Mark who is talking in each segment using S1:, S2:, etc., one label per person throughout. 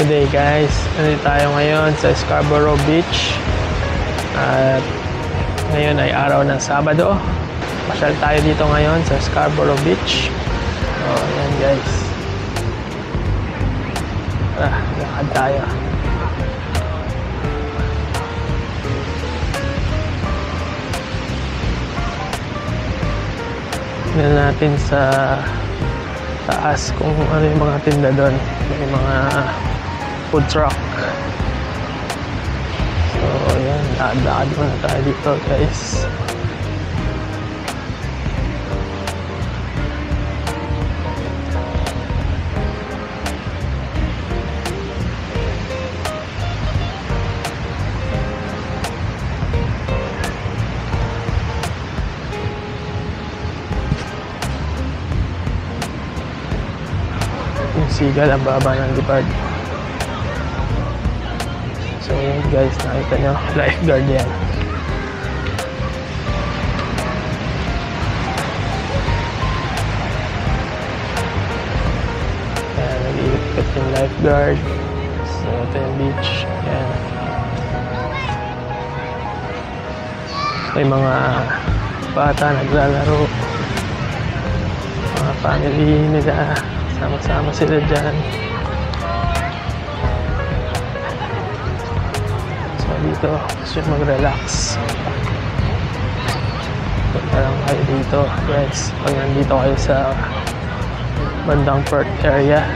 S1: Good day guys, nandito tayo ngayon sa Scarborough Beach at ngayon ay araw ng Sabado. Pasyal tayo dito ngayon sa Scarborough Beach. So ayan guys, lakad tayo. Tignan natin sa taas kung ano yung mga tinda doon. May mga food truck. So ayan, lakad muna tayo dito guys. Yung sigal ang baba ng lipad. So yun guys, nakita nyo, lifeguard yan. Ayan, nag-iikot yung lifeguard. So ito yung beach. Ayan. May mga bata naglalaro, mga family nila, sama-sama sila dyan. So dito, gusto yung mag-relax, punta lang kayo dito guys pag nandito kayo sa bandang Perth area.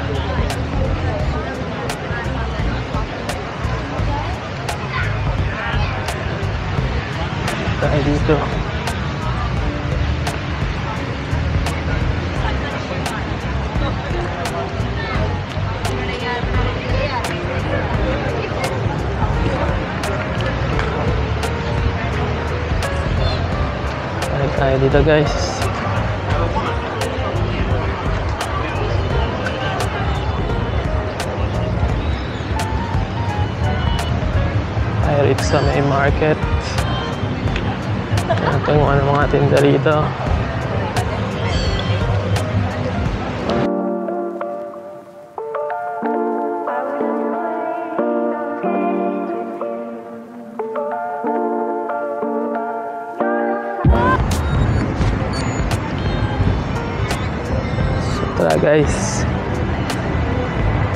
S1: Tayo dito. Tayo dito guys. Tayo rito sa may market. Ito yung ano mga tinda rito. Tara guys,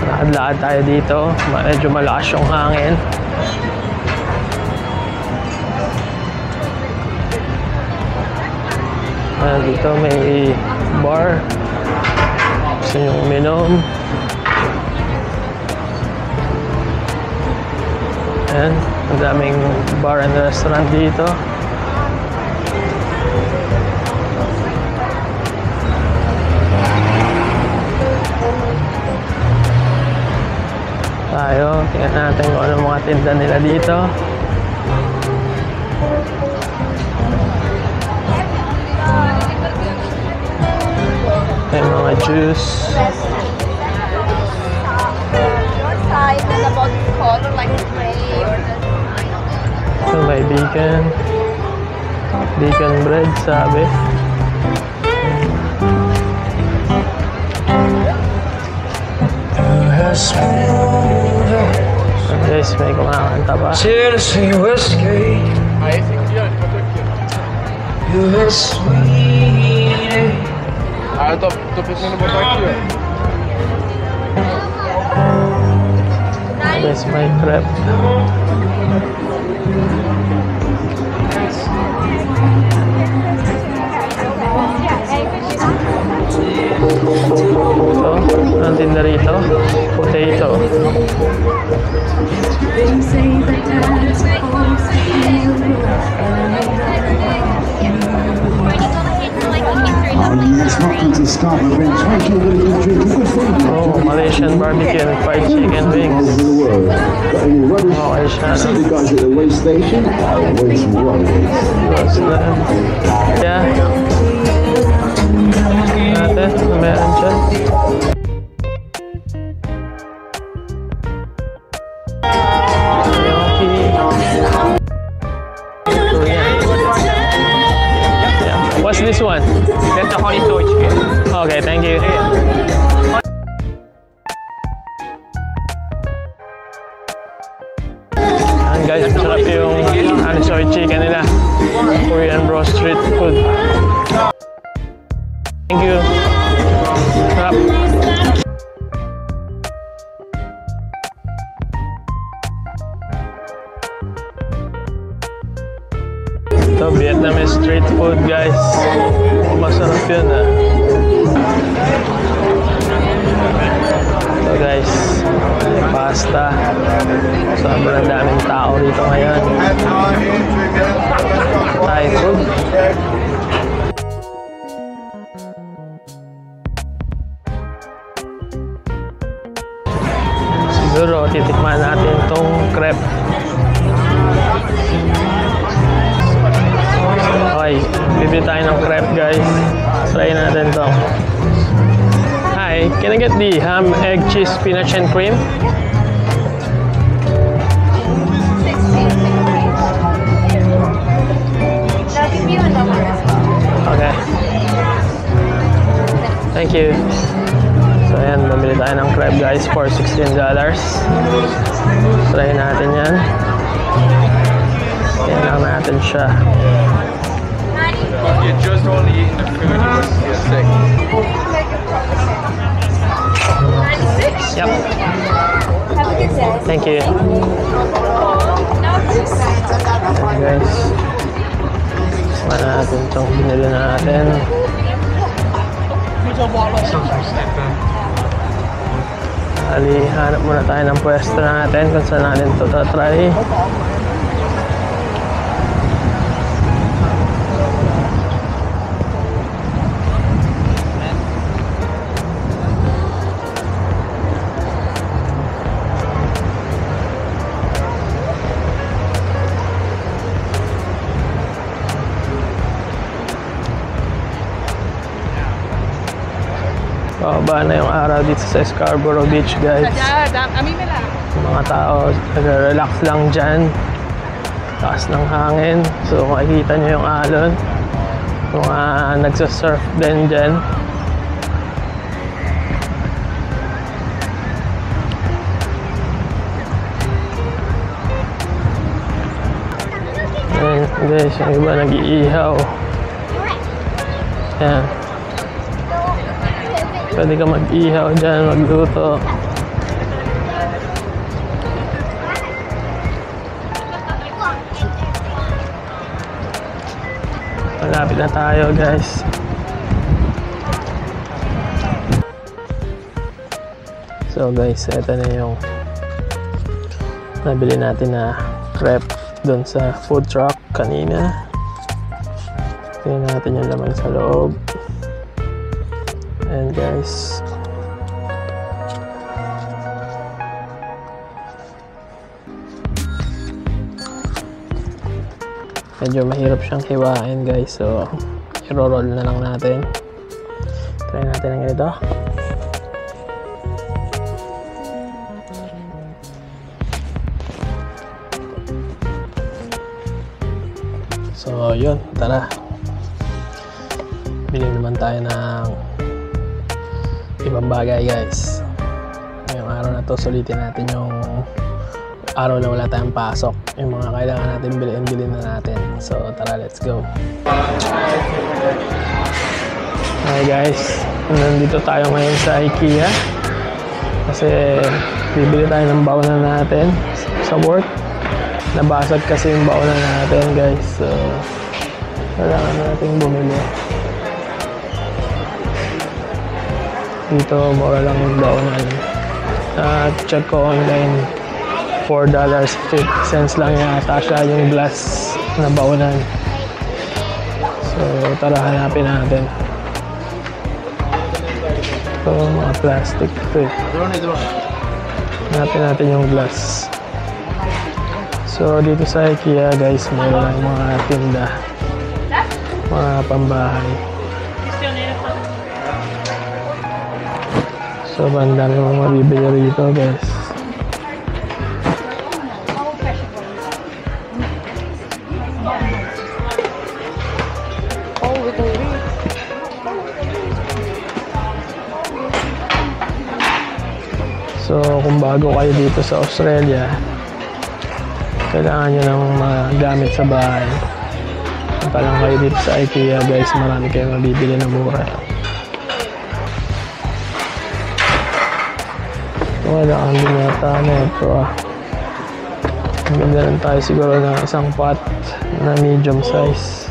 S1: lakad-lakad tayo dito. Medyo malakas yung hangin. Dito may bar, gusto nyo uminom. Ayan, ang daming bar and restaurant dito. Tayo, tingnan natin kung ano mga tinda nila dito. May mga juice. So may bacon bread sabi. Guys, may kumakanta pa.
S2: Tennessee whiskey, you're sweet.
S3: Tô pensando em botar aqui, ó.
S1: Guys, may crepe. Ito, ang tinda rito, potato. Oh, Malaysian barbecue and fried chicken wings. Okay siya.
S4: See the guys at the way station? Where's
S1: Yeah. Natin, meron dyan. What's this one?
S3: That's the honey soy chicken.
S1: Okay, thank you. Thank you. Sarap. Ito, Vietnamese street food, guys. Masarap yun, ah. Ito, guys. Pasta. Sobrang daming tao rito ngayon. Thai food. Siguro, titikman natin itong crepe. Okay, bibili tayo ng crepe, guys. Try natin to. Hi, can I get the ham, egg, cheese, spinach, and cream? Okay. Thank you. So, ayan, bumili tayo ng crepe, guys, for $16. Try natin yan. Kaya lang natin siya.
S3: You're just only eating the food, you must be sick.
S1: Yep.
S5: Have a good day.
S1: Thank you. Ayan, guys. Saan natin itong binili natin. Ali, hanap muna tayo ng pwesto natin kung saan natin ito tatry. Baba na yung araw dito sa Scarborough Beach, guys. Mga tao, nag-relax lang dyan. Taas ng hangin. So, makikita nyo yung alon. Mga nagsasurf din dyan. Ayan, guys, yung iba nag-iihaw. Ayan. Pwede ka mag-ihaw dyan, magluto. Malapit na tayo, guys. So, guys, ito na yung nabili natin na crepe doon sa food truck kanina. Tingnan natin yung laman sa loob. And guys, medyo mahirap siyang hiwain, guys, so i-roll na lang natin. Try natin ang ito. So yun, tara, bili naman tayo ng ibang bagay, guys. Ngayong araw na to, sulitin natin yung araw na wala tayong pasok. Yung mga kailangan natin bilhin na natin. So tara, let's go. Okay, guys, nandito tayo ngayon sa IKEA kasi bibili tayo ng baunan natin sa work. Nabasag kasi yung baunan natin, guys, so kailangan natin bumili. Dito, mura lang yung baunan. Check ko online, $4.50 lang yata siya yung glass na baunan. So, tara, hanapin natin. Ito, mga plastic ito eh. Hanapin natin yung glass. So, dito sa IKEA, guys, mayroon lang mga tinda, mga pambahay. So, banda na yung mga bibili rito, guys. So, kung bago kayo dito sa Australia, kailangan nyo ng mga gamit sa bahay. Punta lang kayo dito sa IKEA, guys. Marami kayong mabibili na mura. Kailangan din yata na ito ah. Maganda lang tayo siguro ng isang pot na medium size.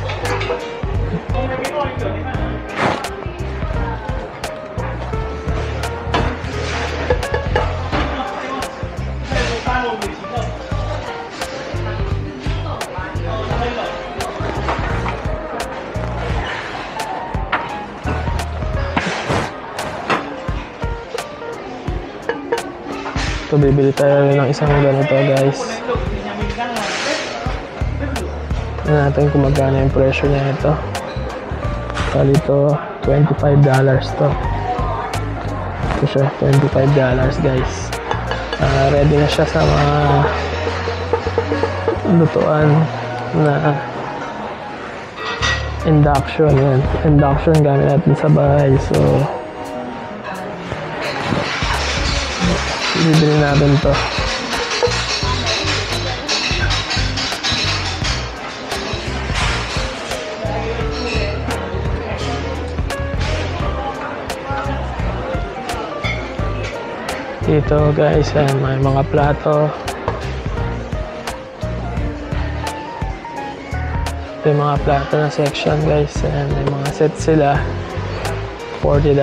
S1: So, bibili tayo ng isang ganito guys. Tignan natin kung magkano yung presyo niya ito. Kali ito, $25 to. Ito siya, $25 guys. Ready na siya sa mga lutuan na induction. Yan. Induction gamit natin sa bahay. So, bibili natin to. Dito guys, may mga plato. Ito yung mga plato na section guys. May mga set sila. $40.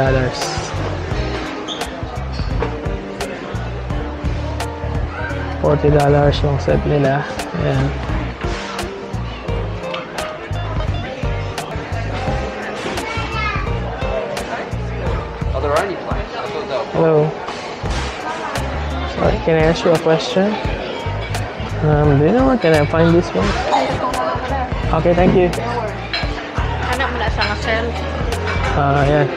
S1: $40 yung set nila. Ayan.
S3: Are there only plates? I thought they were.
S1: Hello. Sorry, can I ask you a question? Do you know where can I find this one? Okay, thank you.
S5: Anak mo na sa Marcel.
S1: Ayan.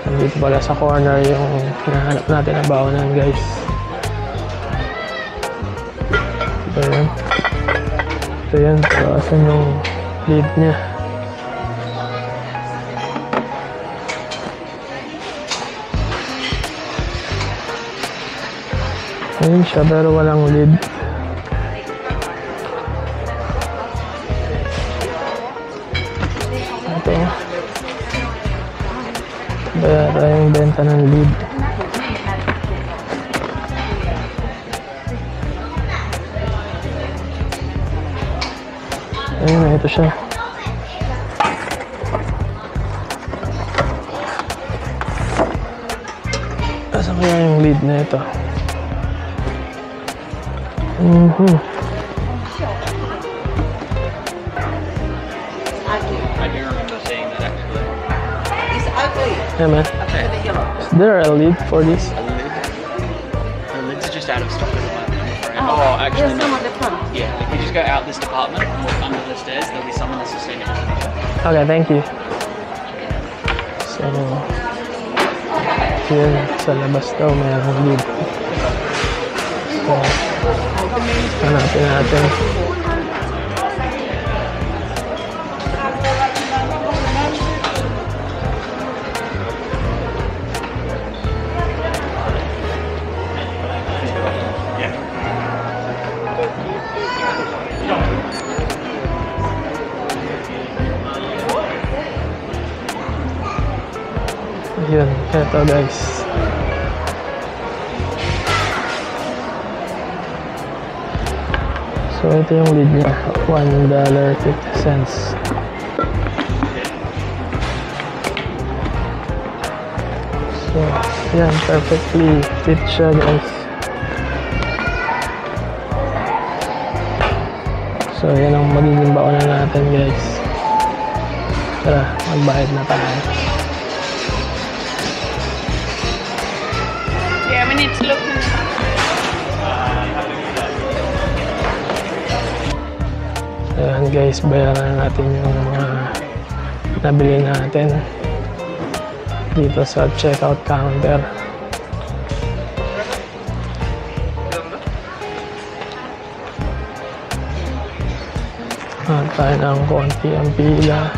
S1: Nandito pala sa corner yung hinahanap natin na baonan guys. Ito yun. Ito yun. So, asan yung lid niya? Ayun siya, pero walang lid. Ito. Bayara yung benta ng lid. Ayun na, ito siya. Asan kaya yung lid na ito?
S3: I do remember seeing that actually.
S5: It's ugly.
S1: Yeah, man. Is there a lid for this?
S3: A lid? The lids are just out of stock at the moment, I'm afraid. Oh, actually,
S5: There's some
S3: no.
S5: on the front.
S3: Yeah, if you just go out this department and walk under the stairs, there'll be someone that's sustainable.
S1: Okay, thank you. So, yun, sa labas daw mayroong lid. So, hanapin natin. Yun, eto guys. So ito yung lid niya, $1.50. So yan, perfectly fit siya guys. So yan ang magiging baonan natin guys. Tara, magbayad na tayo.
S5: Yeah, we need to look.
S1: Ayan guys, bayaran natin yung mga nabili natin dito sa checkout counter. Tayo ng konti ang pila.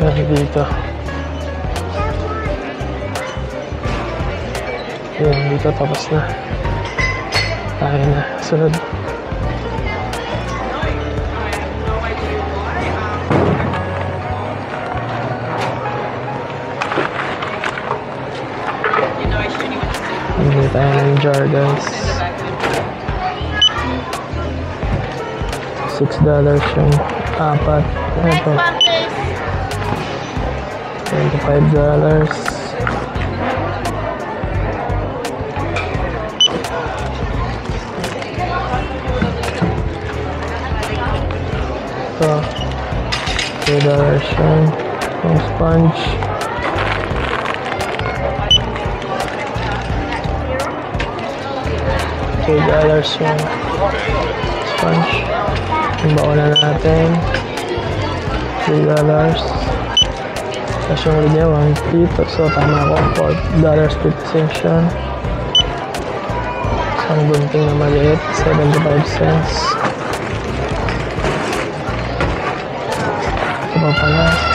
S1: Ayan dito. Ayan dito, tapos na. Tayo na, sunod. yung jar, guys. $6 yung apat. Ito, $25. Ito, $2 yung sponge. $2 yung sponge. Yung bawalan natin $3. Tapos yung ulit niya 1 so tama ako, $4.50 siya. Isang gunting na maliit, 75 cents. Ito pa pala.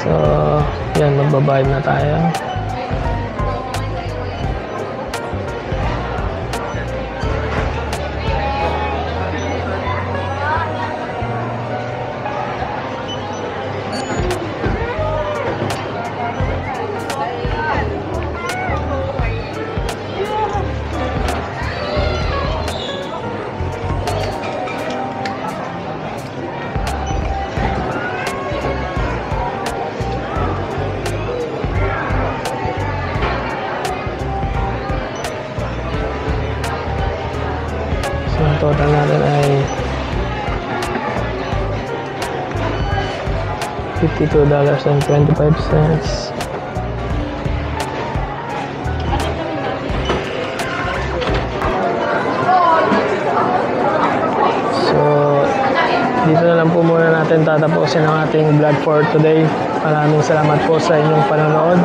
S1: So, yan, magbabayad na tayo. So, ang total natin ay $52.25. So, dito na lang po muna natin tatapusin ang ating vlog for today. Maraming salamat po sa inyong panonood.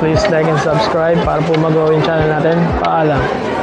S1: Please like and subscribe para po mag-grow yung channel natin. Paalam!